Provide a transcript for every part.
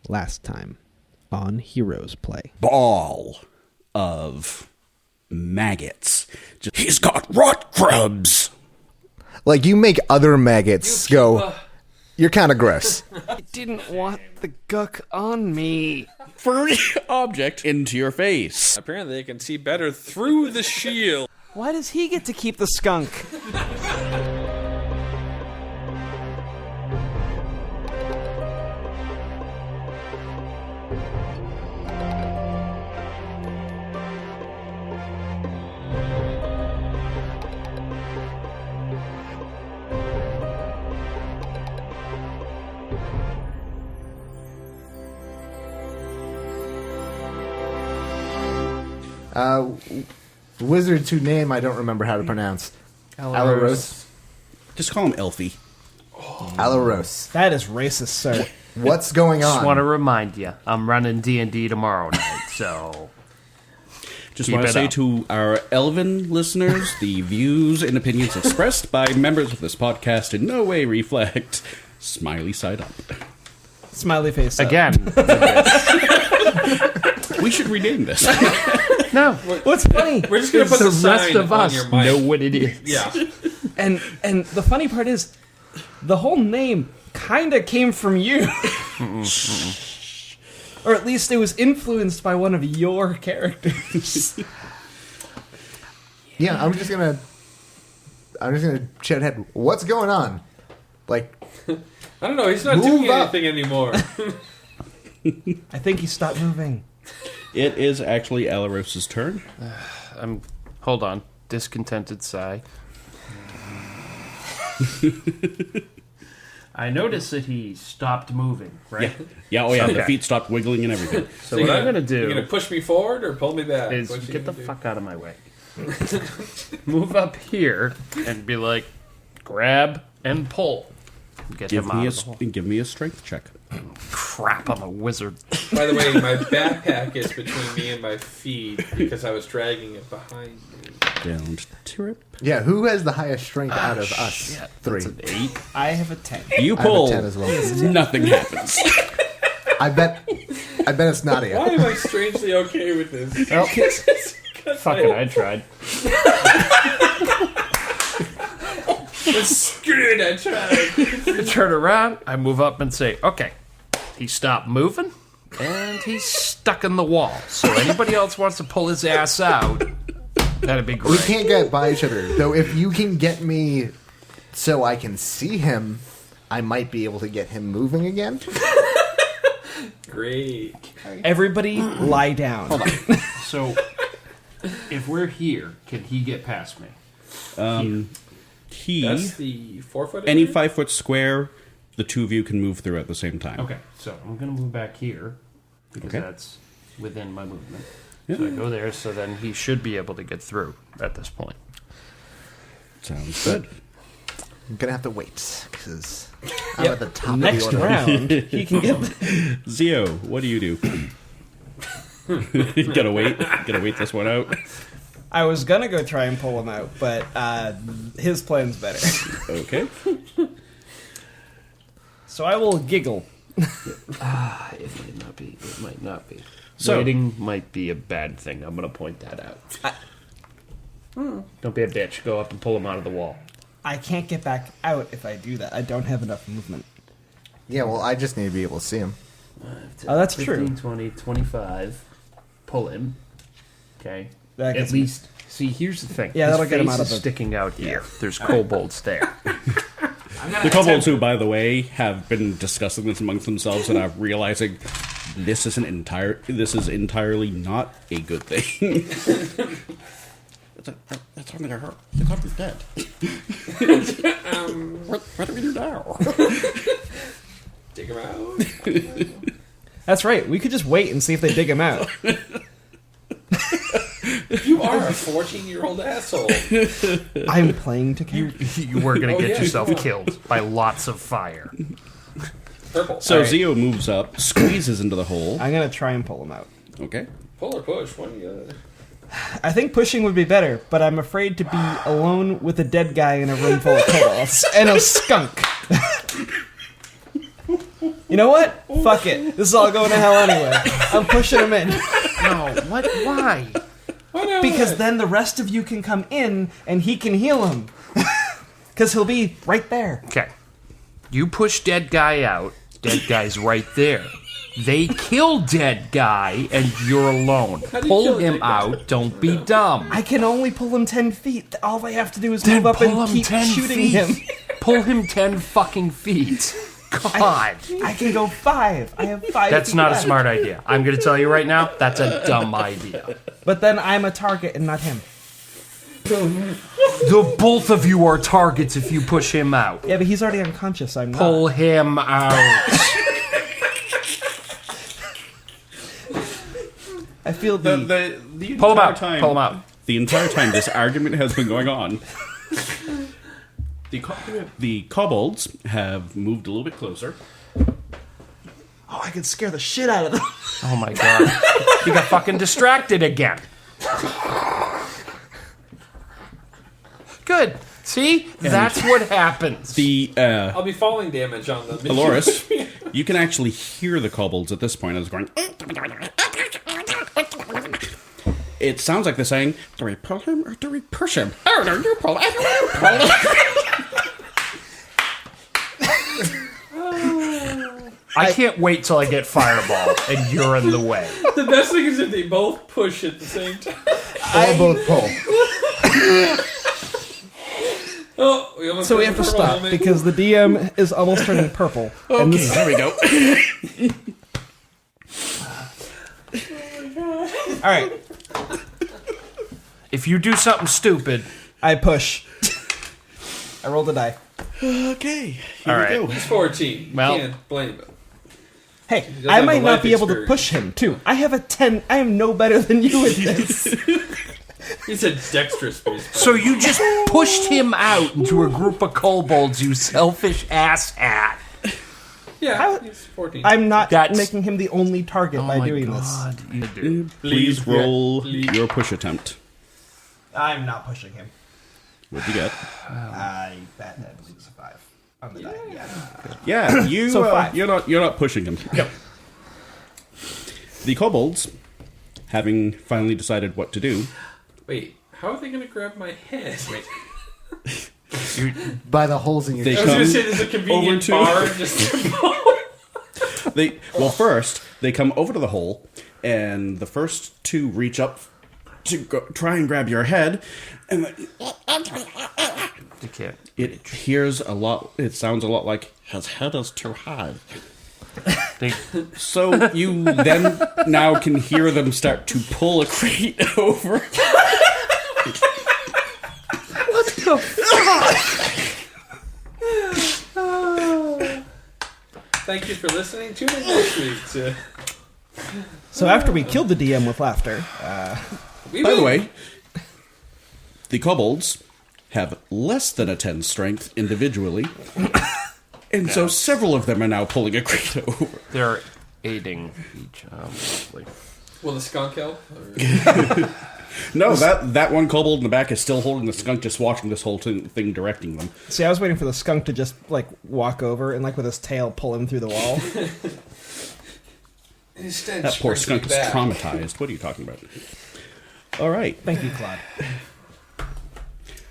last time on Heroes Play. Ball of maggots. He's got rot grubs. Like, you make other maggots go, you're kind of gross. I didn't want the guck on me. Furry object into your face. Apparently they can see better through the shield. Why does he get to keep the skunk? Wizards whose name I don't remember how to pronounce. Alaros. Just call him Elfie. Alaros. That is racist, sir. What's going on? Just want to remind you, I'm running D&D tomorrow night, so... Just want to say to our elven listeners, the views and opinions expressed by members of this podcast in no way reflect smiley side up. Smiley face up. Again. We should rename this. No. What's funny? We're just going to put the rest sign of on us your mic. know what it is. Yeah. And the funny part is, the whole name kind of came from you. Or at least it was influenced by one of your characters. Yeah, I'm just gonna chat head. What's going on? Like, I don't know. He's not doing anything anymore. I think he stopped moving. It is actually Alaros's turn. Hold on. Discontented sigh. I noticed that he stopped moving, right? Yeah, oh yeah, Okay. the feet stopped wiggling and everything. So what I'm going to do... You're going to push me forward or pull me back? is What you get the gonna do? fuck out of my way. Move up here and be like, grab and pull. Get him out of the hole. Give me a strength check. Crap, I'm a wizard. By the way, my backpack is between me and my feet because I was dragging it behind me. Don't trip. yeah, who has the highest strength out of us? Shit, Three. That's an 8. I have a 10. You I have a pull. 10 as well. Nothing happens. I bet it's Nadia. Why am I strangely okay with this? Well, fuck it, I tried. Screw it, I tried. I turn around, I move up and say, okay, he stopped moving, and he's stuck in the wall. So anybody else wants to pull his ass out, that'd be great. We can't get by each other. Though if you can get me so I can see him, I might be able to get him moving again. Great. Everybody lie down. Hold on. So, if we're here, can he get past me? That's the 4-foot Any area? 5-foot square, the two of you can move through at the same time. Okay, so I'm going to move back here, because Okay. that's within my movement. Yeah. So I go there, so then he should be able to get through at this point. Sounds good. I'm gonna have to wait because I'm at the top Next of the order. round, he can get... Zio, what do you do? Gotta wait this one out. I was gonna go try and pull him out, but his plan's better. Okay. So I will giggle. It might not be. It might not be. So- Waiting might be a bad thing. I'm going to point that out. Don't be a bitch. Go up and pull him out of the wall. I can't get back out if I do that. I don't have enough movement. Yeah, well, I just need to be able to see him. Oh, that's 15, true. 20, 25. Pull him. Okay. That At gets me. least. See, here's the thing. Yeah, His that'll get him face out of is the- sticking out here. There's kobolds there. The kobolds, who, by the way, have been discussing this amongst themselves and are realizing this is entirely not a good thing. That's only gonna hurt. The copper's dead. What do we do now? Dig him out. That's right. We could just wait and see if they dig him out. You are a 14-year-old asshole. I'm playing to character. You were going to Oh, get yeah, yourself you are. killed by lots of fire. Purple. So All right. Zio moves up, squeezes into the hole. I'm gonna try and pull him out. Okay. Pull or push, one or the other. I think pushing would be better, but I'm afraid to be alone with a dead guy in a room full of kobolds and a skunk. You know what? Fuck it. This is all going to hell anyway. I'm pushing him in. No, what? Why? Because then the rest of you can come in and he can heal him. Because he'll be right there. Okay. You push dead guy out. Dead guy's right there. They kill dead guy, and you're alone. Pull him out. Don't be dumb. I can only pull him 10 feet. All I have to do is Then move up pull and him keep 10 shooting feet. him. Pull him 10 fucking feet. God. I can go 5. I have 5 That's feet not a left. smart idea. I'm going to tell you right now, that's a dumb idea. But then I'm a target and not him. The both of you are targets if you push him out. Yeah, but he's already unconscious. I'm not. Pull him out. I feel The Pull him entire out. time, Pull him out. The entire time this argument has been going on, the kobolds have moved a little bit closer. Oh, I could scare the shit out of them. Oh my god. You got fucking distracted again. Good. See? That's what happens. The I'll be falling damage on them. Dolores, you can actually hear the kobolds at this point as going. It sounds like they're saying, "Do we pull him or do we push him? Oh no, you pull! I don't pull." I can't wait till I get Fireball and you're in the way. The best thing is if they both push at the same time. Or both pull. Oh, we almost So we got have to the purple stop helmet. because the DM is almost turning purple. And Okay, this, there we go. all right, If you do something stupid, I push. I rolled a die. Okay, here All we right. go. He's 14. Well- Can't blame him. Hey, doesn't I have might the not life be able to experience. push him, too. I have a 10. I am no better than you at this. He's a dexterous base. so you just pushed him out into a group of kobolds, you selfish asshat. Yeah, How- he's 14. I'm not That's- making him the only target by doing You do. Please roll Please. your push attempt. this. I'm not pushing him. What'd you get? I bet that leaves a 5 on the die. Yeah. Yeah, you. So 5. You're not pushing him. Yep. The kobolds, having finally decided what to do, Wait, how are they going to grab my head? By the holes in your They I was going to come say there's a convenient over to- bar just first they come over to the hole, and the first two reach up to try and grab your head, and You can't. it hears a lot. It sounds a lot like his head is too high. They, So you then now can hear them start to pull a crate over. Thank you for listening. Tune in next week to... So after we killed the DM with laughter, By the way, the kobolds have less than a 10 strength individually, and so several of them are now pulling a crate over. they're aiding each other. Will the skunk help? Or- No, that one kobold in the back is still holding the skunk, just watching this whole thing directing them. see, I was waiting for the skunk to just, like, walk over and, like, with his tail pull him through the wall. Instead, That poor sprint skunk is back. traumatized. What are you talking about? All right, Thank you, Claude.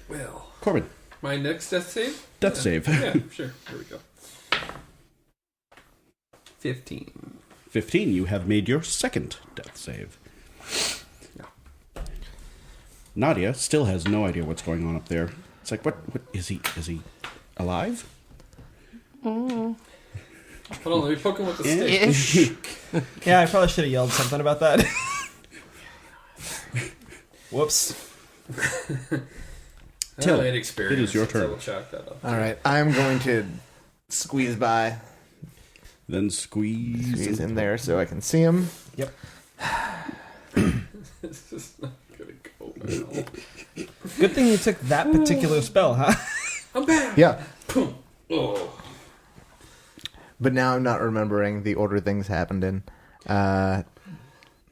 Well, Korvin, my next death save? death save. Yeah, sure. Here we go. 15. 15, you have made your second death save. Nadia still has no idea what's going on up there. It's like, what is he alive? Hold on, let me poke him with the stick. Yeah, I probably should have yelled something about that. Whoops. Till, Inexperience. it is your turn. I will chalk that up. All right, I'm going to squeeze by, Then squeeze in there so I can see him. Yep. This is not going to go well. Good thing you took that particular spell, huh? I'm back! Yeah, Boom. Oh. but now I'm not remembering the order things happened in. So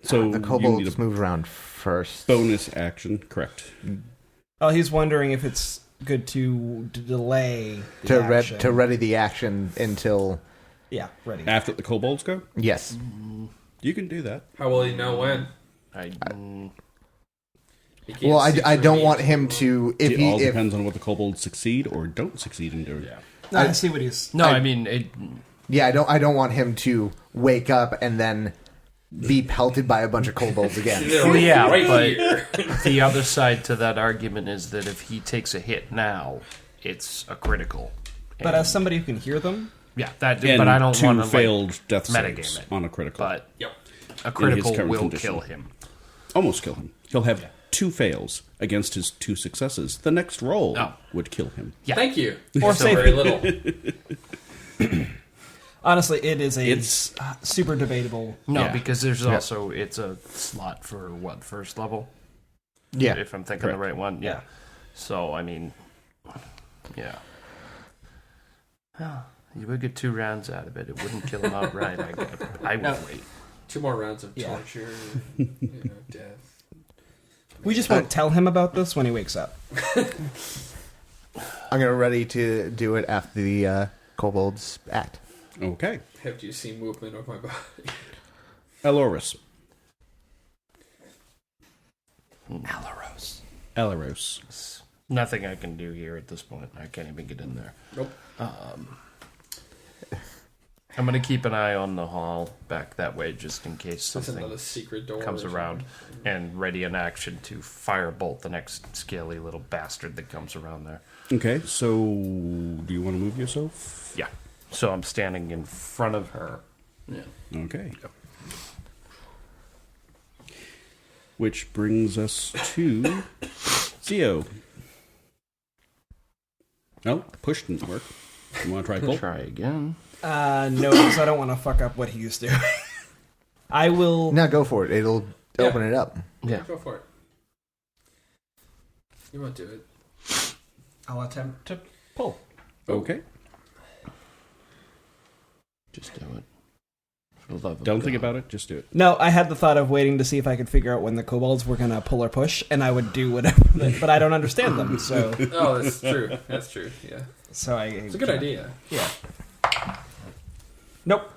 The you need kobolds a moved around first. bonus action, correct? Oh, he's wondering if it's good to delay the action. To ready the action until Yeah, ready. After the kobolds go? Yes. You can do that. How will he know when? He can't Well, see I through don't me. want him to. It all depends on what the kobolds succeed or don't succeed in doing. Yeah. No, I see what he's... No, I mean, Yeah, I don't want him to wake up and then be pelted by a bunch of kobolds again. They're yeah, right but here. the other side to that argument is that if he takes a hit now, it's a critical. But as somebody who can hear them... Yeah, that. And But I don't 2 want to failed death metagame saves it. on a critical. But Yep. a critical current will condition. kill him. Almost kill him. He'll have 2 fails against his 2 successes. The next roll would kill him. Yeah. Thank you. Or So save very me. little. Honestly, it is It's- super debatable. No, Yeah. because there's also it's a slot for first level. Yeah. If I'm thinking the right one. Yeah. So I mean, yeah. You would get 2 rounds out of it. It wouldn't kill him outright. I would wait. 2 more rounds of torture, death. We just won't tell him about this when he wakes up. I'm gonna ready to do it after the kobolds act. Okay. Have you seen movement of my body? Eloris. Alaros. Elaros. Nothing I can do here at this point. I can't even get in there. Nope. I'm gonna keep an eye on the hall back that way, just in case That's something another secret door. comes or around, something. and ready in action to firebolt the next scaly little bastard that comes around there. Okay, so do you want to move yourself? Yeah. So I'm standing in front of her. Yeah. Okay. Which brings us to Zio. No, push didn't work. You want to try pull? Try again. No, because I don't want to fuck up what he's doing. I will... Now go for it. It'll open it up. Yeah. Go for it. You won't do it. I'll attempt to pull. Okay. Just do it. For the love of Don't think God. about it, just do it. No, I had the thought of waiting to see if I could figure out when the kobolds were going to pull or push, and I would do whatever, but I don't understand them, so... Oh, that's true. That's true. Yeah. So It's a good idea. Yeah. Nope.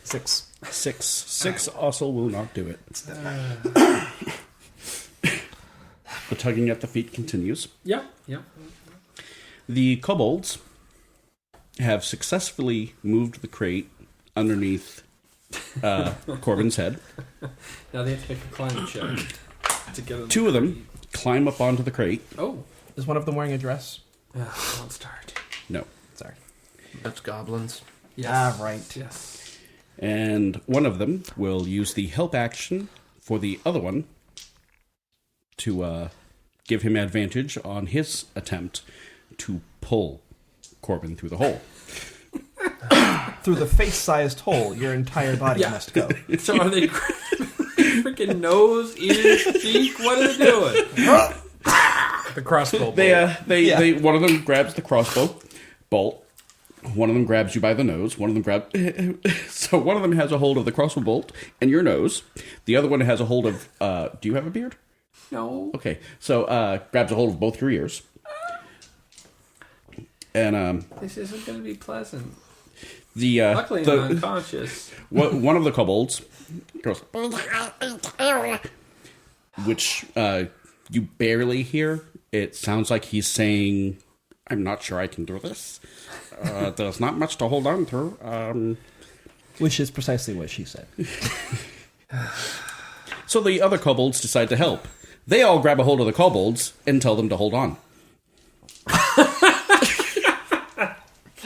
6. 6 also will not do it. The tugging at the feet continues. Yeah. Yeah. The kobolds have successfully moved the crate underneath Korvin's head. Now they have to make a climate check to get them. 2 of them climb up onto the crate. Oh. Is one of them wearing a dress? Don't start. No. Sorry. That's goblins. Yes. Ah, right. Yes. And one of them will use the help action for the other one to give him advantage on his attempt to pull Korvin through the hole. Through the face-sized hole, your entire body Yeah. must go. So are they freaking nose, ears, cheek? What are they doing? The crossbow. They one of them grabs the crossbow bolt. One of them grabs you by the nose. One of them so one of them has a hold of the crossbow bolt and your nose. The other one has a hold of. Do you have a beard? No. Okay, so grabs a hold of both your ears. And This isn't going to be pleasant. the Luckily, I'm unconscious. one of the kobolds goes, which you barely hear. It sounds like he's saying, "I'm not sure I can do this. There's not much to hold on to." Which is precisely what she said. So the other kobolds decide to help. They all grab a hold of the kobolds and tell them to hold on.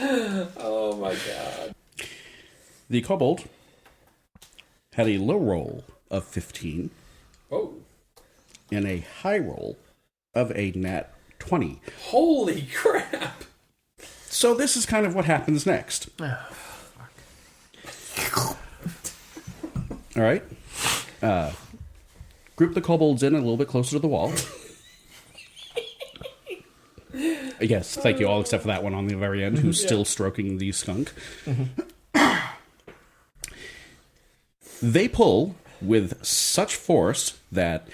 Oh my god. The kobold had a low roll of 15 Oh. and a high roll of a nat 20. Holy crap. So this is kind of what happens next. All right. Group the kobolds in a little bit closer to the wall. Yes, thank you, all except for that one on the very end who's still stroking the skunk. They pull with such force that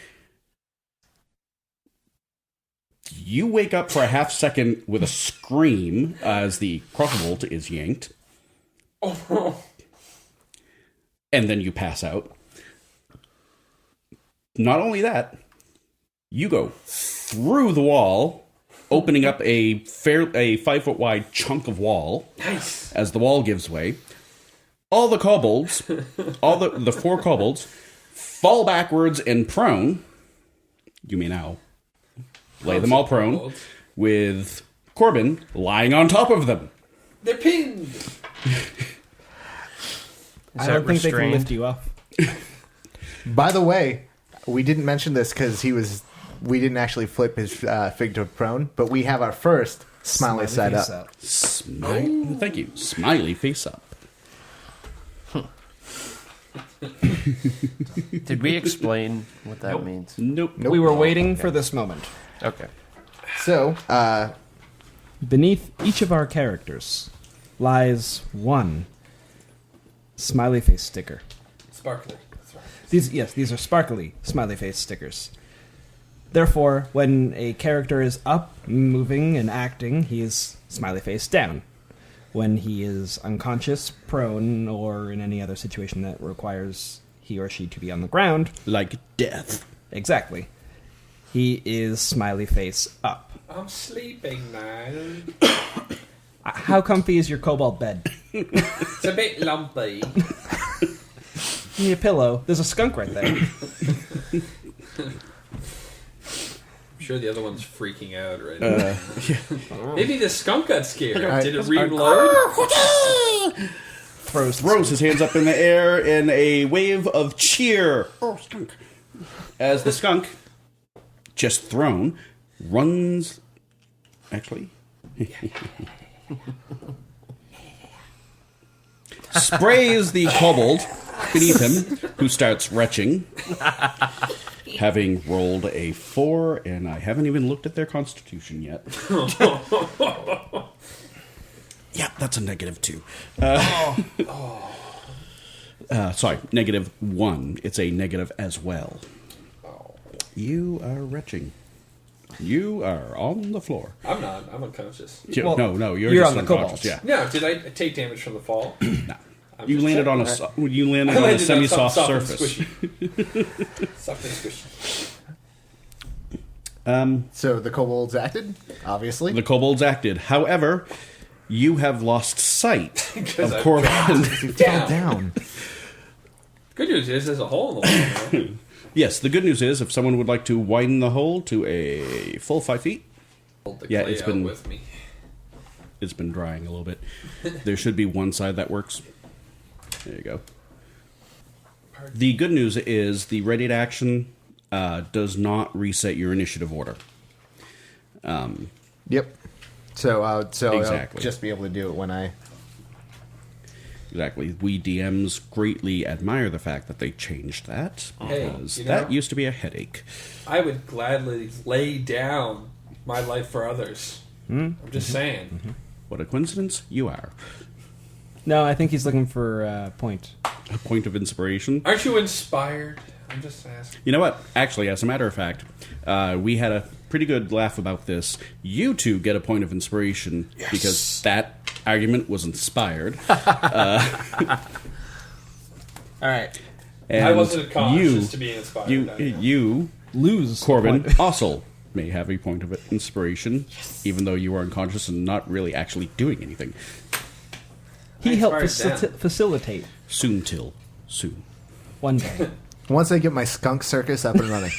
you wake up for a half second with a scream as the crossbow bolt is yanked. Oh. And then you pass out. Not only that, you go through the wall, opening up a 5-foot wide chunk of wall. Nice. As the wall gives way. All the kobolds, all the 4 kobolds, fall backwards and prone. You may now lay them all prone, Kobolds. with Korvin lying on top of them. They're pinned. I don't think they can lift you up. By the way, we didn't mention this because we didn't actually flip his fig to prone, but we have our first smiley side face up. Thank you. Smiley face up. Did we explain what that means? Nope. We were waiting for this moment. Okay. So, Beneath each of our characters lies one smiley face sticker. Sparkly. That's right. These are sparkly smiley face stickers. Therefore, when a character is up, moving, and acting, he is smiley face down. When he is unconscious, prone, or in any other situation that requires he or she to be on the ground, Like death. exactly, he is smiley face up. I'm sleeping now. How comfy is your kobold bed? It's a bit lumpy. Give me a pillow. There's a skunk right there. I'm sure the other one's freaking out right now. Maybe the skunk got scared. Did it reload? Throws his hands up in the air in a wave of cheer. Oh, skunk. As the skunk, just thrown, runs. Actually. Sprays the kobold beneath him, who starts retching. Having rolled a 4, and I haven't even looked at their constitution yet. Yeah, that's a -2. Sorry, -1. It's a negative as well. You are retching. You are on the floor. I'm not. I'm unconscious. Well, No, you're you're just on the unconscious. kobolds. Yeah. No, did I take damage from the fall? No. I'm You just landed on checking. you landed I on a landed on semi-soft something surface. Soft and squishy. so the kobolds acted, obviously. The kobolds acted. However, you have lost sight of I've Korvin. He fell down. Good news is there's a hole in the wall now. Yes, the good news is if someone would like to widen the hole to a full 5 feet, Hold the Yeah, clay it's out been- with me. it's been drying a little bit. There should be one side that works. There you go. The good news is the ready to action does not reset your initiative order. Yep. So Exactly. I'll just be able to do it when I... Exactly. We DMs greatly admire the fact that they changed that, Hey, because you know- that used to be a headache. I would gladly lay down my life for others. I'm just saying. What a coincidence you are. No, I think he's looking for a point. A point of inspiration. Aren't you inspired? I'm just asking. You know what? Actually, as a matter of fact, we had a pretty good laugh about this. You two get a point of inspiration because that argument was inspired. All right. And I wasn't conscious you, to be inspired. you, Lose. Korvin, also may have a point of inspiration, even though you are unconscious and not really actually doing anything. He helped inspired them. facilitate Soon till soon. one day. Once I get my skunk circus up and running.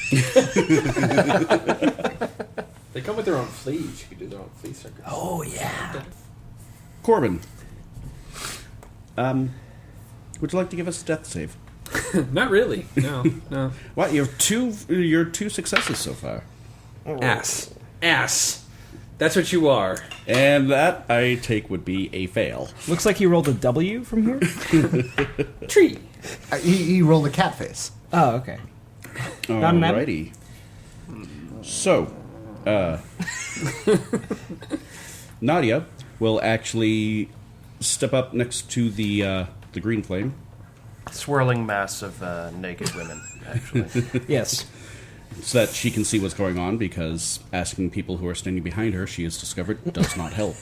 They come with their own fleas. You could do their own flea circus. Oh yeah. Korvin, would you like to give us a death save? Not really. No, no. What? You're two successes so far. Ass. That's what you are. And that, I take, would be a fail. Looks like he rolled a W from here. Tree. He rolled a cat face. Oh, okay. Not an M? Alrighty. So, Nadia will actually step up next to the green flame. Swirling mass of naked women, actually. Yes. So that she can see what's going on, because asking people who are standing behind her, she has discovered, does not help.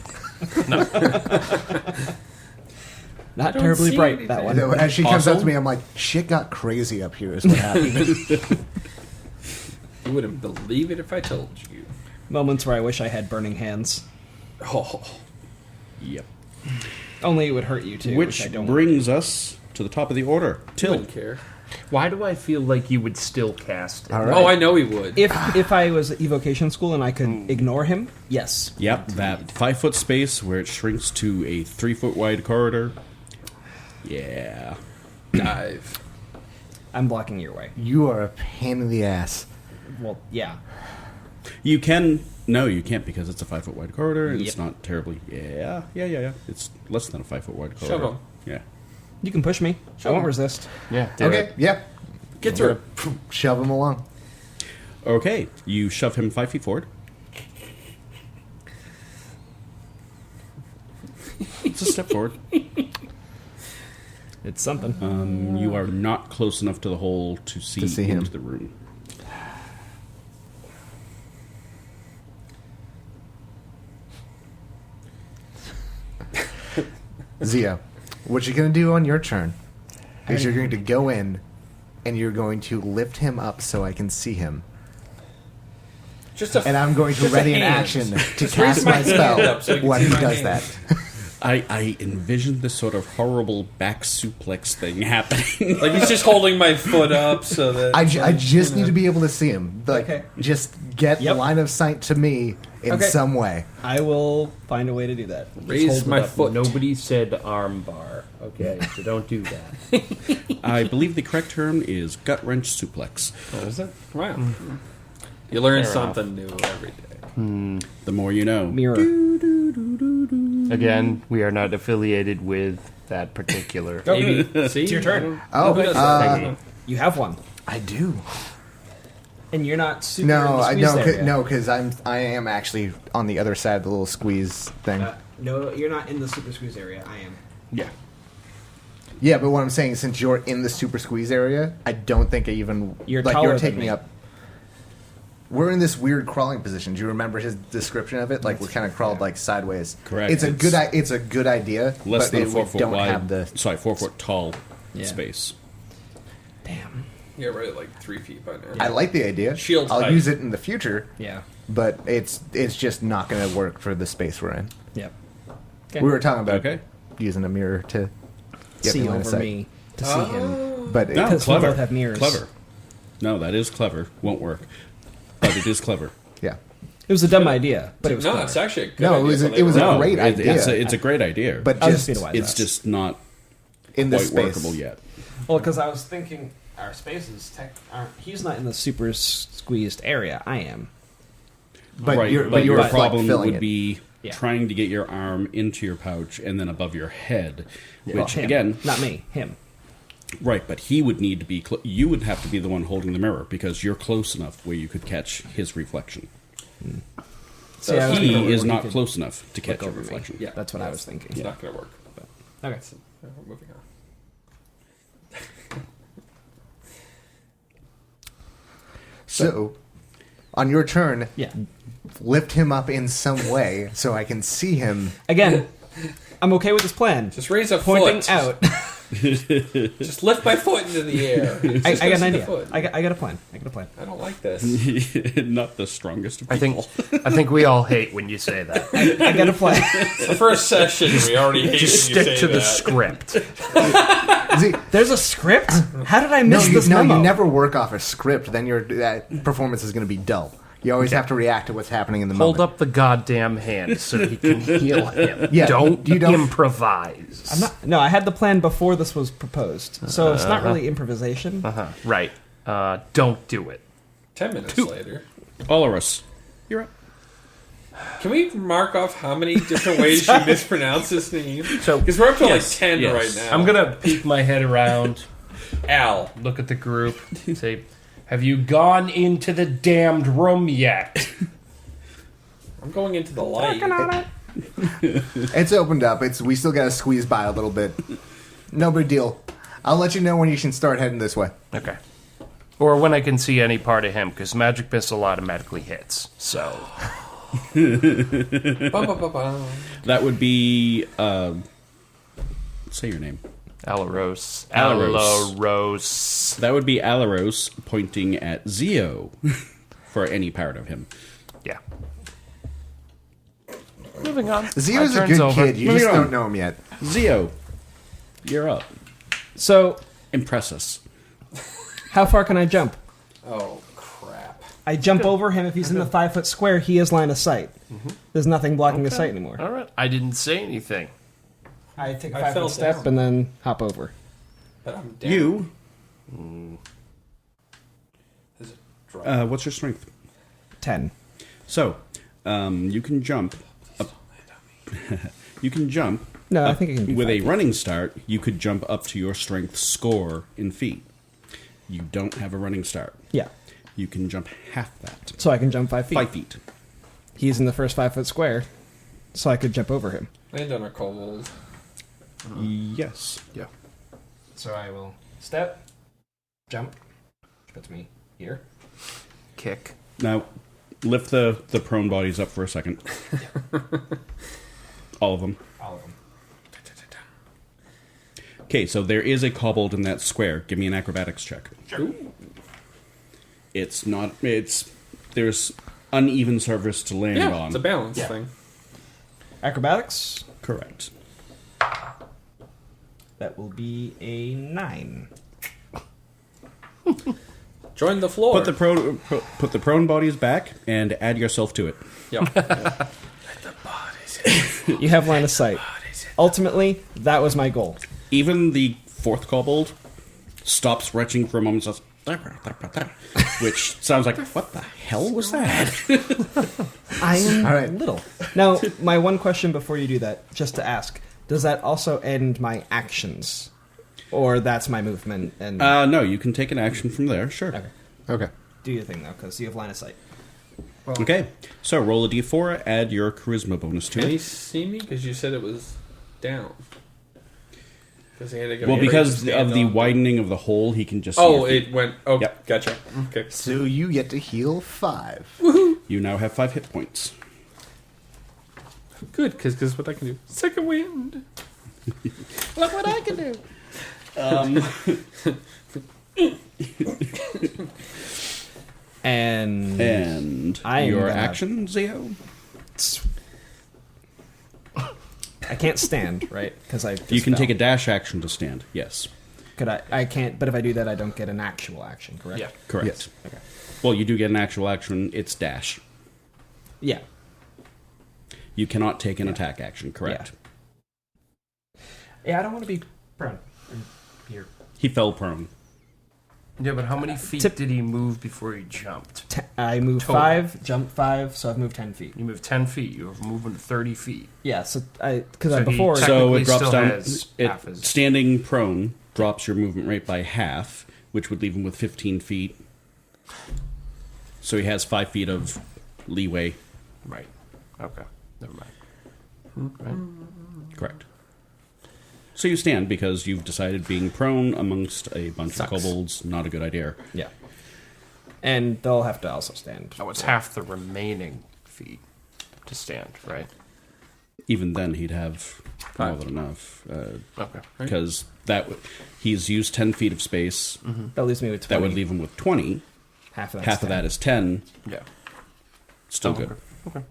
Not don't terribly see bright, that anything. one. As she comes up Also- to me, I'm like, shit got crazy up here is what happened. You wouldn't believe it if I told you. Moments where I wish I had burning hands. Oh, Yep. Only it would hurt you too, which I Which don't. brings us to the top of the order. I Till. wouldn't care. Why do I feel like you would still cast it? All right. Oh, I know he would. If I was at evocation school and I could ignore him, yes. Yep, that 5-foot space where it shrinks to a 3-foot wide corridor. Yeah. Dive. I'm blocking your way. You are a pain in the ass. Well, yeah. You can. No, you can't because it's a 5-foot wide corridor and it's Yep. not terribly. Yeah. It's less than a 5-foot wide corridor. Shove him. Yeah. You can push me. I won't resist. Yeah. Okay, yeah. Get through. Shove him along. Okay, you shove him 5 feet forward. It's a step forward. It's something. You are not close enough to the hole to see him. into the room. Zia, what you're going to do on your turn is you're going to go in and you're going to lift him up so I can see him. And I'm going to just a ready an hand. action to Just cast raise my my hand spell up so you can when see he my does hand. that. I envisioned this sort of horrible back suplex thing happening. Like he's just holding my foot up so that I just need to be able to see him. Like, Okay. just get Yep. line of sight to me in Okay. some way. I will find a way to do that. raise Hold it my up. foot. Nobody said arm bar. Okay, so don't do that. I believe the correct term is gut wrench suplex. Oh, is it? Wow. You learn Fair something new every day. The more you know. Mirror. Again, we are not affiliated with that particular. Maybe. See? It's your turn. Oh, Who does that? You have one. I do. And you're not super No, in the I squeeze no, area. no, because I am actually on the other side of the little squeeze thing. No, you're not in the super squeeze area. I am. Yeah. Yeah, but what I'm saying, since you're in the super squeeze area, I don't think I even You're like taller you're than taking me. up. We're in this weird crawling position. Do you remember his description of it? Like we're kind of crawled like sideways. Correct. It's a good idea. Less but than a we 4 foot don't wide. have the. Sorry, 4 foot tall Yeah. space. Damn. Yeah, right at like 3 feet by now. I like the idea. Shield I'll height. use it in the future, Yeah. but it's just not going to work for the space we're in. Yep. Okay. We were talking about Okay. using a mirror to get see me line of over sight. me to see him. But No, Because we clever. both have mirrors. Clever. No, that is clever. Won't work. But it is clever. yeah. It was a dumb idea, but it was no, clever. it's actually a good No, idea. it was a No, great idea. It's a great idea. But I'll just just be the wise it's ass. just not in the quite space. workable yet. Well, because I was thinking our spaces aren't. He's not in the super squeezed area. I am. But right, you're, but your like, problem filling would it. be Yeah. trying to get your arm into your pouch and then above your head, Well, which him. again, not me. Him. right? But he would need to be. You would have to be the one holding the mirror because you're close enough where you could catch his reflection. See, I was thinking He is when not could close enough to catch look your over me. reflection. Yeah. That's what I was thinking. It's not going to work. Okay. We're moving on. So, on your turn, Yeah. lift him up in some way so I can see him. Again, I'm okay with this plan. Just raise a Pointing foot. out. Just lift my foot into the air. I Just got an see the idea. foot. I got a plan. I got a plan. I don't like this. Not the strongest of I people. think we all hate when you say that. I got a plan. It's the first session. We already hate Just when you stick say to the that. script. See, There's a script? How did I no, miss you, this no, memo? you never work off a script. Then your performance is going to be dull. You always have to react to what's happening in the Hold moment. up the goddamn hand so he can heal him. Yeah, don't you don't- improvise. I'm not. No, I had the plan before this was proposed, so it's not really improvisation. Right. Don't do it. 10 minutes later. Olorus, you're up. Can we mark off how many different ways you mispronounce his name? So Because we're up to yes, like 10 yes. right now. I'm gonna peek my head around, Al. look at the group, say, "Have you gone into the damned room yet?" I'm going into the light. It's opened up. We still got to squeeze by a little bit. No big deal. I'll let you know when you can start heading this way. Okay. Or when I can see any part of him, because magic missile automatically hits. So Ba-ba-ba-ba. That would be Say your name. Alaros. Alaros. Alaros. That would be Alaros pointing at Zeo for any part of him. Yeah. Moving on. Zeo's My a turn's good over. kid. You Moving just on. don't know him yet. Zeo, you're up. So, Impress us. how far can I jump? Oh, crap. I jump over him. If he's in the 5-foot square, he has line of sight. There's nothing blocking his sight anymore. All right. I didn't say anything. I take a I fell 5-foot step down. and then hop over. But I'm down. You, Is it dry? what's your strength? 10. So, you can jump up. You can jump. No, I up think I can do with 5 a feet. running start, you could jump up to your strength score in feet. You don't have a running start. Yeah. You can jump half that. So I can jump 5 feet. 5 feet. He's in the first 5-foot square, so I could jump over him. Land on a kobold. Yes. Yeah. So I will step, jump, puts me here. Kick. Now, lift the prone bodies up for a second. All of them. All of them. Okay, so there is a kobold in that square. Give me an acrobatics check. Ooh. It's not. There's uneven surface to land Yeah, on. it's a balance Yeah. thing. Acrobatics, Correct. that will be a 9. Join the floor. Put the prone bodies back and add yourself to it. Yep. You have line of sight. Ultimately, that was my goal. Even the fourth kobold stops retching for a moment, and says, which sounds like, what the hell was that? I am All right. little. Now, my one question before you do that, just to ask, does that also end my actions? Or that's my movement and No, you can take an action from there, sure. Okay. Okay. Do your thing, though, because you have line of sight. Okay, so roll a d4, add your charisma bonus to Can he it. see me? Because you said it was down. Because he had to go. Well, straight because to stand of the on. widening of the hole, he can just see Oh, your feet. it went. Oh, Yep. gotcha. Okay. So you get to heal 5. You now have 5 hit points. Good, because what I can do. Second wind. Look what I can do. And And your gonna- action, Zeo? I can't stand, right? Because I just You can fell. take a dash action to stand, yes. Could I can't, but if I do that, I don't get an actual action, correct? Yeah. Correct. Yes. Okay. Well, you do get an actual action, it's dash. Yeah. You cannot take an attack action, correct? Yeah, I don't want to be prone. Here. He fell prone. Yeah, but how many feet Tip- did he move before he jumped? I moved Total. 5, jumped 5, so I've moved 10 feet. You moved 10 feet. You were moving 30 feet. Yeah, so because So he before... tech- So Technically it drops still down. has half his- Standing prone drops your movement rate by half, which would leave him with 15 feet. So he has 5 feet of leeway. Right. Okay. Never mind. Right. Correct. So you stand because you've decided being prone amongst a bunch Sucks. of kobolds not a good idea. Yeah. And they'll have to also stand. Oh, it's half the remaining feet to stand, right? Even then, he'd have more Five. than enough Okay. because he's used 10 feet of space. That leaves me with 20. That would leave him with 20. half of, Half of that is 10. Yeah. Still Oh, good. Okay.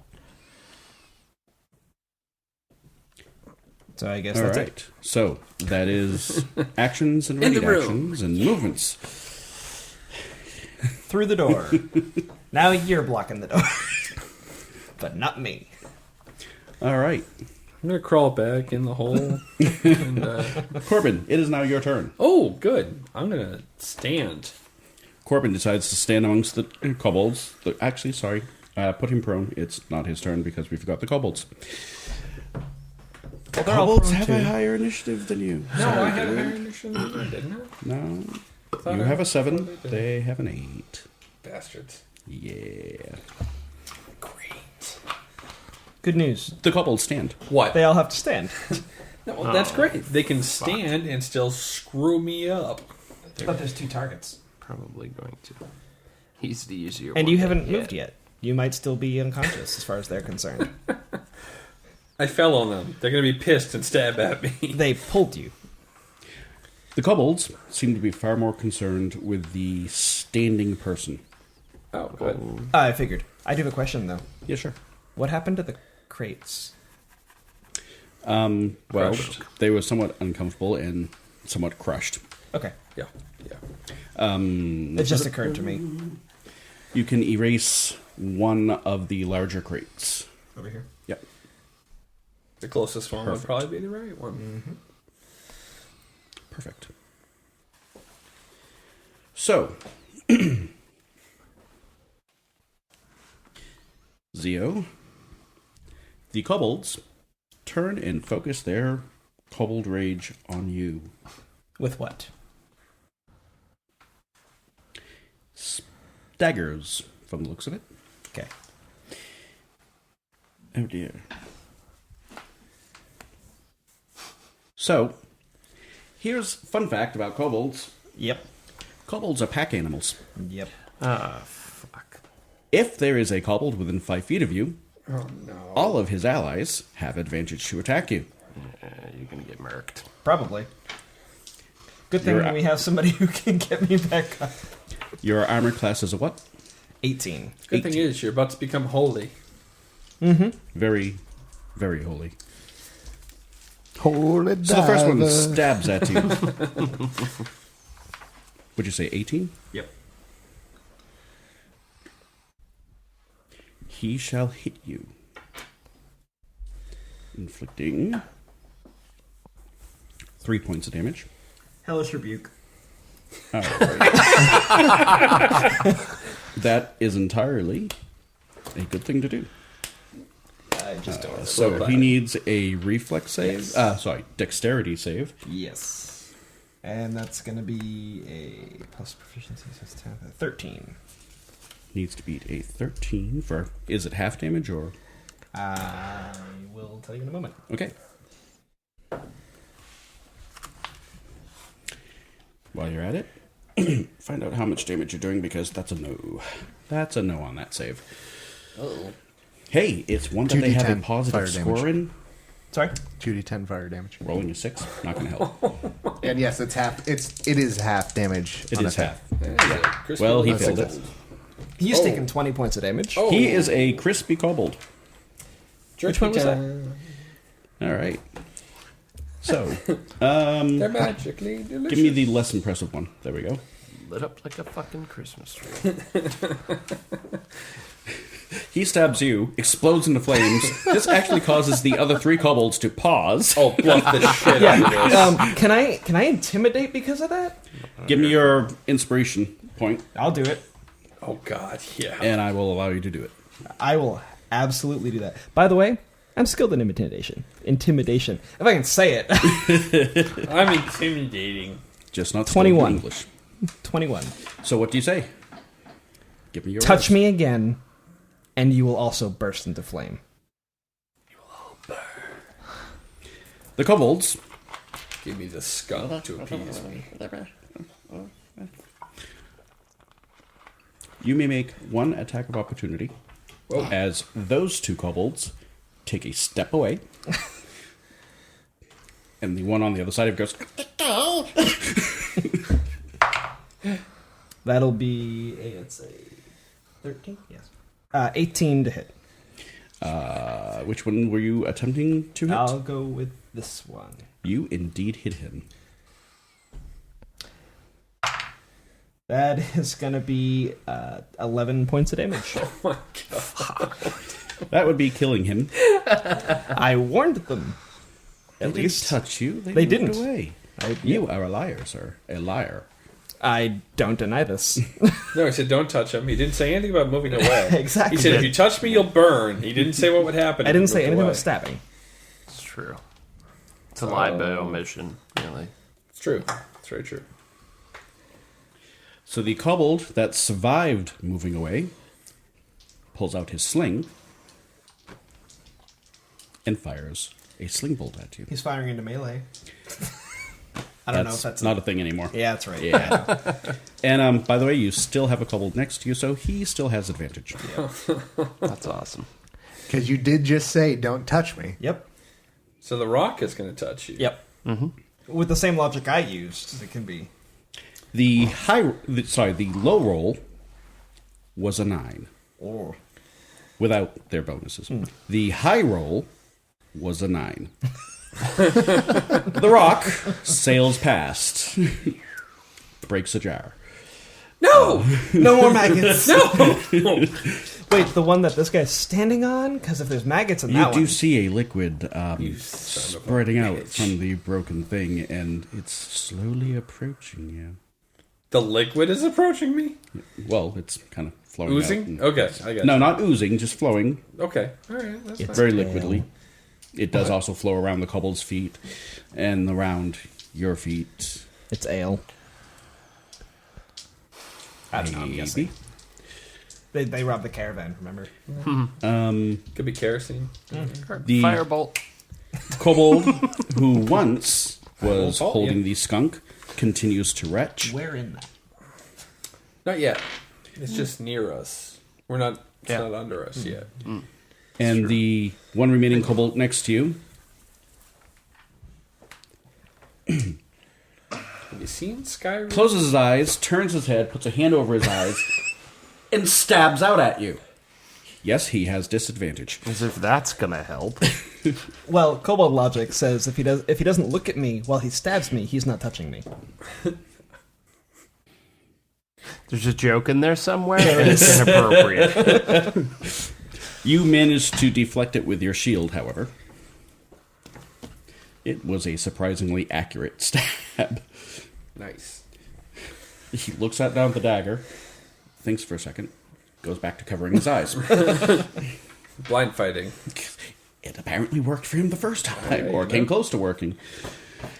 So I guess All that's right. it. So that is actions and In the ready room. actions and movements. Through the door. Now you're blocking the door. But not me. All right. I'm gonna crawl back in the hole. and, Korvin, it is now your turn. oh, good. I'm gonna stand. Korvin decides to stand amongst the kobolds. Actually, sorry. Put him prone. It's not his turn because we forgot the kobolds. Well, they're all Kobolds prone have too. a higher initiative than you. No, Sorry, I had a dude. higher initiative, didn't I? No. Thought You I- have a 7. thought I did. They have an 8. Bastards. Yeah. Great. Good news. The kobolds stand. What? They all have to stand. No, well, that's great. They can stand and still screw me up. But there's 2 targets. Probably going to. He's the easier one. And you to haven't hit. moved yet. You might still be unconscious as far as they're concerned. I fell on them. They're going to be pissed and stab at me. They pulled you. The kobolds seem to be far more concerned with the standing person. Oh, good. I figured. I do have a question, though. Yeah, sure. What happened to the crates? Well, Crushed. they were somewhat uncomfortable and somewhat crushed. Okay. Yeah. It just occurred to me. You can erase one of the larger crates. Over here. Yep. The closest one Perfect. would probably be the right one. Mm-hmm. Perfect. So, Zio, the kobolds turn and focus their kobold rage on you. With what? Daggers, from the looks of it. Okay. Oh dear. So, here's a fun fact about kobolds. Yep. Kobolds are pack animals. Yep. Fuck. If there is a kobold within 5 feet of you, Oh, no. all of his allies have advantage to attack you. You're gonna get murked. Probably. Good thing You're- we have somebody who can get me back up. Your armor class is a what? 18. Good thing is, you're about to become holy. Very, very holy. Holy So the first one diver. stabs at you. Would you say 18? Yep. He shall hit you, inflicting 3 points of damage. Hellish Rebuke. All right. That is entirely a good thing to do. I just don't. So he needs a reflex save. Yes. Dexterity save. Yes. And that's going to be a plus proficiency, so it's 10, 13. Needs to beat a 13 for. Is it half damage or? I will tell you in a moment. Okay. While you're at it, find out how much damage you're doing because that's a no. That's a no on that save. Oh. Hey, it's one that they have a 2d10 positive fire score damage. in. Sorry? 2d10 fire damage. Rolling a 6, not going to help. And yes, it is half damage. It on is attack. half. Well, he failed it. He's taken 20 points of damage. Oh. He is a crispy kobold. Which one was that? All right. So, They're magically delicious. give me the less impressive one. There we go. Lit up like a fucking Christmas tree. He stabs you, explodes into flames. This actually causes the other 3 kobolds to pause. Oh, bluff the shit out of this. Can I intimidate because of that? Give me your inspiration point, I'll do it. Oh, God, yeah. and I will allow you to do it. I will absolutely do that. By the way, I'm skilled in intimidation. Intimidation. If I can say it. I'm intimidating. Just not skilled in 21. English. 21. So what do you say? Give me your Touch rolls. me again, and you will also burst into flame. The kobolds Give me the skunk to appease me. You may make 1 attack of opportunity as those 2 kobolds take a step away. And the one on the other side of goes, That'll be it's a 13? Yes. 18 to hit. which one were you attempting to hit? I'll go with this one. You indeed hit him. That is going to be 11 points of damage. Oh, my God. That would be killing him. I warned them. At At least least. touch you. They moved didn't. Away. You are a liar, sir. A liar. I don't deny this. No, he said don't touch him. He didn't say anything about moving away. Exactly. He said if you touch me, you'll burn. He didn't say what would happen. I if didn't you say moved anything away. about stabbing. It's true. It's a lie by omission, really. It's true. It's very true. So the kobold that survived moving away pulls out his sling and fires a sling bolt at you. He's firing into melee. I don't know if that's not a thing anymore. Yeah, that's right. Yeah. And by the way, you still have a kobold next to you, so he still has advantage. That's awesome. Because you did just say, don't touch me. Yep. So the rock is going to touch you. Yep. Mm-hmm. With the same logic I used, it can be. The low roll was a 9. Oh. Without their bonuses. The high roll was a 9. The rock sails past. Breaks a jar. No! No more maggots. No! Wait, the one that this guy's standing on? Because if there's maggots in You that do one... see a liquid You son of a spreading out bitch. from the broken thing, and it's slowly approaching you. The liquid is approaching me? Well, it's kind of flowing out. Oozing? Okay, I got No, not oozing, just flowing Okay, alright, that's fine. very liquidly. It does also flow around the kobold's feet and around your feet. It's ale. That's not, I'm guessing. Maybe. They robbed the caravan, remember? Could be kerosene. The Firebolt. kobold, who once was Firebolt, holding yeah. the skunk, continues to retch. Where in that? Not yet. It's just near us. We're not. It's Yeah. not under us yet. And the one remaining kobold next to you Have you seen Skyrim? closes his eyes, turns his head, puts a hand over his eyes, and stabs out at you. Yes, he has disadvantage. As if that's gonna help. Well, Kobold logic says if he doesn't look at me while he stabs me, he's not touching me. There's a joke in there somewhere, and it's inappropriate. You managed to deflect it with your shield, however. It was a surprisingly accurate stab. Nice. He looks down at the dagger, thinks for a second, goes back to covering his eyes. Blind fighting. It apparently worked for him the first time, Right, or came close to working.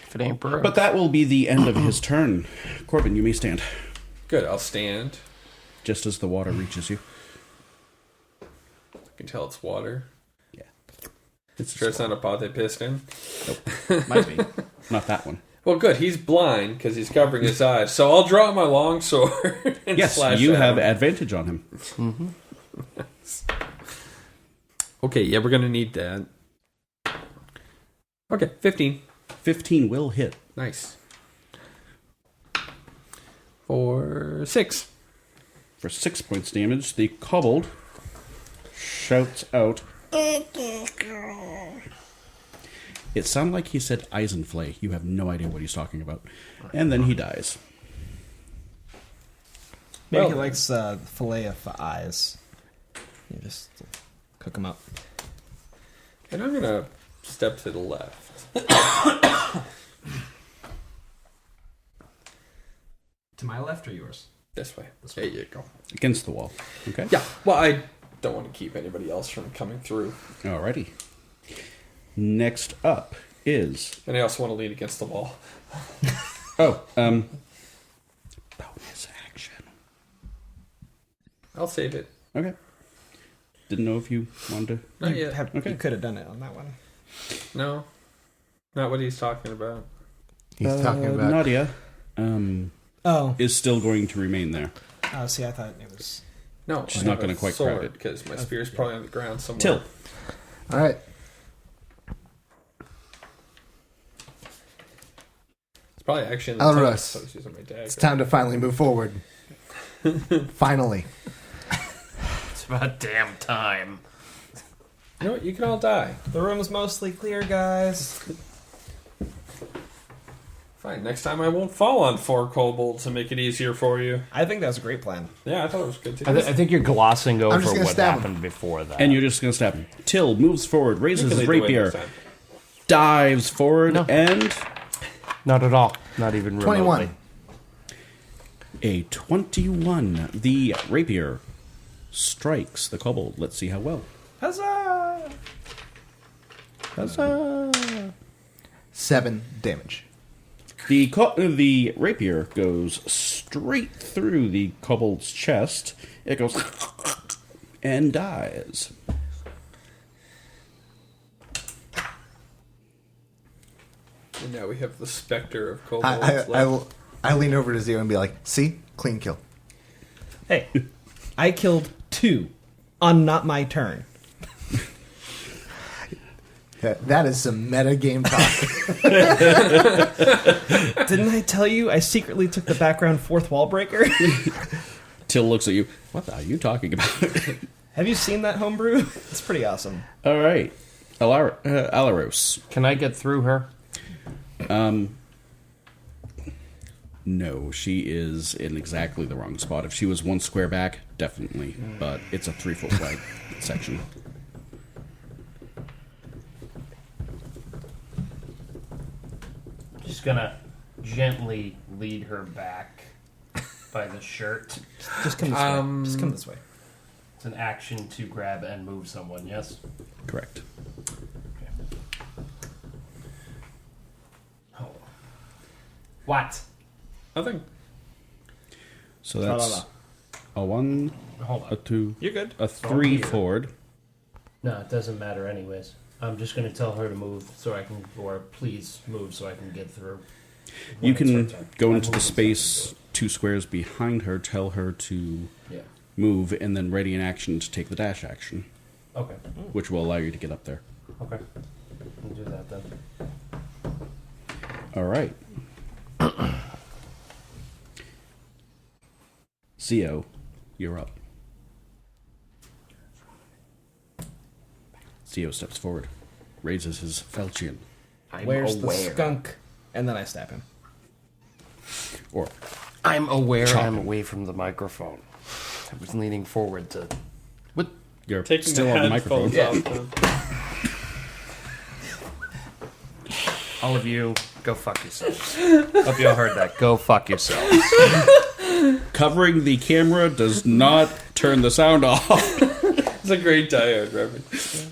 If it ain't broke. But that will be the end of his turn. Korvin, you may stand. Good, I'll stand. Just as the water reaches you. I can tell it's water. Yeah. It's Sure it's not a pot they pissed in? Nope. Might be. Not that one. Well, good. He's blind because he's covering his eyes. So I'll draw my long sword and Yes, slash you at have him. advantage on him. Okay, yeah, we're going to need that. Okay, 15. 15 will hit. Nice. For 6. For 6 points damage, the kobold shouts out. It sounded like he said Eisenflay. You have no idea what he's talking about. And then he dies. Maybe Well- he likes fillet of eyes. You just cook them up. And I'm going to step to the left. To my left or yours? This way. There you go. Against the wall. Okay? Yeah, well, I don't want to keep anybody else from coming through. Alrighty. Next up is... And I also want to lean against the wall. bonus action. I'll save it. Okay. Didn't know if you wanted to... Not yet. Okay. You could have done it on that one. No. Not what he's talking about. He's talking about... Nadia Oh. is still going to remain there. Oh, see, I thought it was... No, She's I not have gonna a quite grab sword it. because my spear's probably on the ground somewhere. Till. All right. It's probably actually in the Elros. top, so I was using my dagger. It's time to finally move forward. Finally. It's about damn time. You know what? You can all die. The room's mostly clear, guys. Fine. Next time I won't fall on 4 kobolds to make it easier for you. I think that was a great plan. Yeah, I thought it was good too. I think you're glossing over just gonna what stab him. happened before that. And you're just going to stab him. Till moves forward, raises his Lead the way rapier, next time. dives forward, No. and Not at all. Not even remotely. 21. a 21. The rapier strikes the kobold. Let's see how well. Huzzah! Huzzah! 7 damage. The rapier goes straight through the kobold's chest. It goes and dies. And now we have the specter of kobolds left. I lean over to Zero and be like, see? Clean kill. Hey, I killed 2 on not my turn. That is some meta game talk. Didn't I tell you I secretly took the background fourth wall breaker? Till looks at you. What are you talking about? Have you seen that homebrew? It's pretty awesome. All right. Alaros. Can I get through her? No, she is in exactly the wrong spot. If she was one square back, definitely. But it's a 3-foot wide section. Just gonna gently lead her back by the shirt. Just come this way. Just come this way. It's an action to grab and move someone, yes? Correct. Oh. What? Nothing. So that's a 1, Hold on. a 2, You're good. a 3 forward. No, it doesn't matter anyways. I'm just going to tell her to move so I can, or please move so I can get through. You When it's her can turn. go I'm into the moving space 2 squares behind her, tell her to something. Yeah. move, and then ready an action to take the dash action, Okay. which will allow you to get up there. Okay. We'll do that then. All right. Zio, you're up. Zio steps forward, raises his falchion. Where's the skunk? And then I stab him. Or I'm aware Chop I'm him. away from the microphone. I was leaning forward to... What? you're Taking still on the microphone. headphones off. All of you, go fuck yourselves. Hope you all heard that. Go fuck yourselves. Covering the camera does not turn the sound off. It's a great diode reference.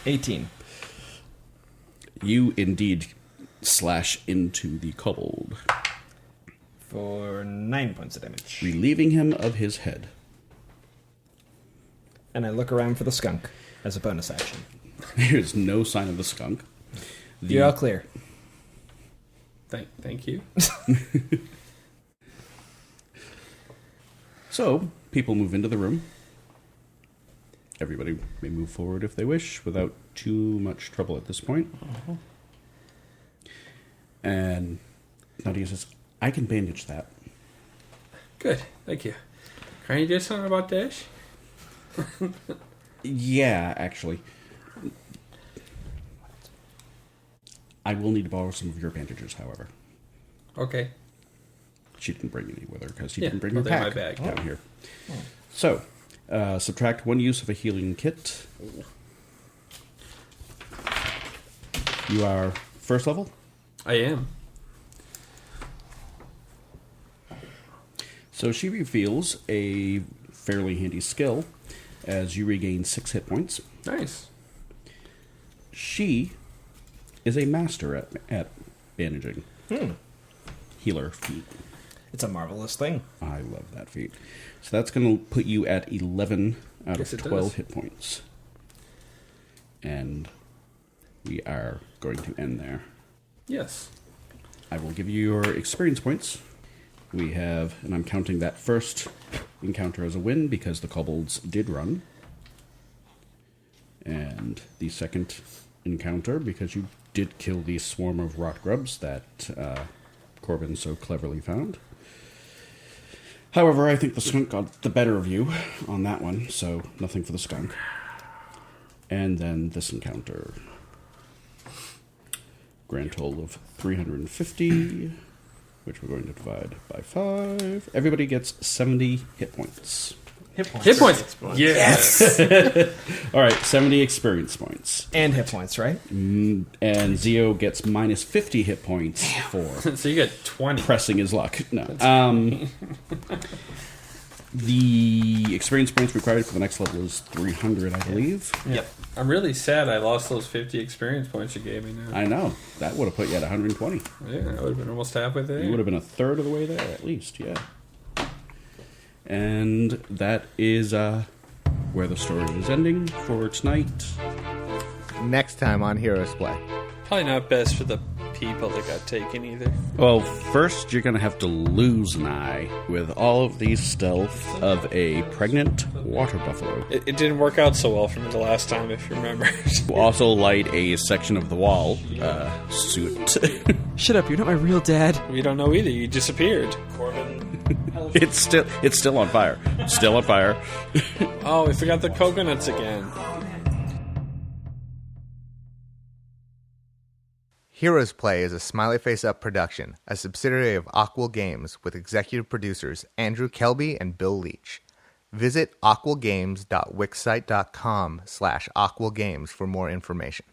18. You indeed slash into the kobold, For 9 points of damage. relieving him of his head. And I look around for the skunk as a bonus action. There's no sign of the skunk. You're all clear. Thank you. So, people move into the room. Everybody may move forward if they wish without too much trouble at this point. And Nadia says, I can bandage that. Good. Thank you. Can you do something about Dash? Yeah, actually. I will need to borrow some of your bandages, however. Okay. She didn't bring any with her because she Yeah, didn't bring her well, they're in pack my bag. down here. So, subtract 1 use of a healing kit. You are first level? I am. So she reveals a fairly handy skill as you regain 6 hit points. Nice. She is a master at bandaging. Healer feat. It's a marvelous thing. I love that feat. So that's going to put you at 11 out Yes, of it 12 does. hit points. And we are going to end there. Yes. I will give you your experience points. We have, and I'm counting that first encounter as a win because the kobolds did run. And the second encounter because you did kill the swarm of rot grubs that Korvin so cleverly found. However, I think the skunk got the better of you on that one, so nothing for the skunk. And then this encounter. Grand total of 350, which we're going to divide by 5. Everybody gets 70 hit points. Hit points. Hit points. Yes. All right, 70 experience points. And hit points, right? And Zio gets minus 50 hit points for So you get 20. pressing his luck. No. The experience points required for the next level is 300, I believe. Yep. I'm really sad I lost those 50 experience points you gave me now. I know. That would have put you at 120. Yeah, I would have been almost halfway there. You would have been a third of the way there, at least, yeah. And that is where the story is ending for tonight. Next time on Heroes Play. Probably not best for the people that got taken either. Well, first you're going to have to lose an eye with all of these stealth of a pregnant water buffalo. It didn't work out so well for me the last time, if you remember. Also light a section of the wall. Suit. Shut up, you're not my real dad. We don't know either. You disappeared. Korvin. It's still on fire. Still on fire. Oh, we forgot the coconuts again. Heroes Play is a Smiley Face Up production, a subsidiary of Aquil Games, with executive producers Andrew Kelbe and Bill Leetch. Visit aquilgames.wixsite.com/aquilgames for more information.